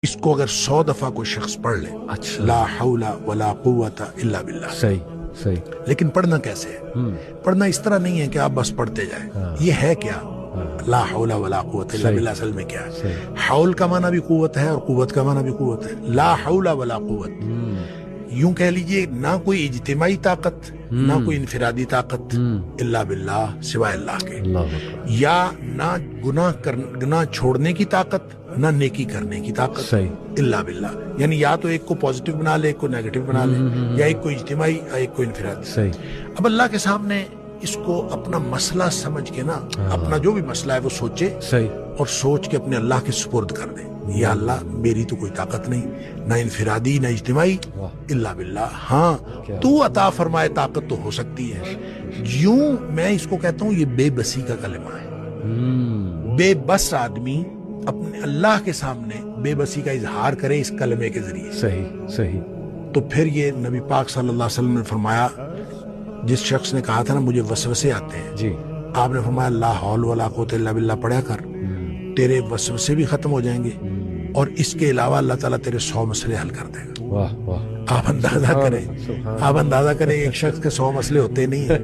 इसको अगर 100 दफा कोई शख्स पढ़ ले, अच्छा। ला हौला वला कुव्वता इल्ला बिल्लाह, सही सही। लेकिन पढ़ना कैसे है? पढ़ना इस तरह नहीं है कि आप बस पढ़ते जाएं। ये है क्या? ला हौला वला कुव्वता इल्ला बिल्लाह असल में क्या है? हौल का माना भी कुव्वत है और कुव्वत का माना भी कुव्वत है। ला हौला वला कुव्वत, यूं कह लीजिए ना कोई इज्तिमाई ताकत, ना कोई इनफिरादी ताकत, इल्ला बिल्लाह, सिवाय अल्लाह के। या ना गुनाह छोड़ने की ताकत, ना नेकी करने की ताकत, सही। इल्ला बिल्लाह। यानी या तो एक को पॉजिटिव बना ले, एक को नेगेटिव बना ले, या एक को इज्तिमाई या एक को इनफिरादी। सही। अब अल्लाह के सामने इसको अपना मसला समझ के ना, अपना जो भी मसला है वो सोचे, सही। और सोच के अपने अल्लाह के सुपुर्द कर दे। या अल्लाह, मेरी तो कोई ताकत नहीं, ना इनफिरादी ना इज्तिमाई, इल्ला बिल्लाह। हाँ, तू अता फरमाए ताकत तो हो सकती है। यूं मैं इसको कहता हूं, ये बेबसी का कलमा है। बेबस आदमी अपने अल्लाह के सामने बेबसी का इजहार करे इस कलमे के जरिए। सही सही। तो फिर ये नबी पाक सल्लल्लाहु अलैहि वसल्लम ने फरमाया, जिस शख्स ने कहा था ना मुझे वसवसे आते हैं, जी। आपने फरमाया ला हौल वला कुव्वता इल्ला बिल्लाह पढ़ा कर, तेरे वसवसे भी खत्म हो जाएंगे और इसके अलावा अल्लाह ताला तेरे 100 मसले हल कर देगा। वाह वाह। आप अंदाजा करें, एक शख्स के 100 मसले होते नहीं है।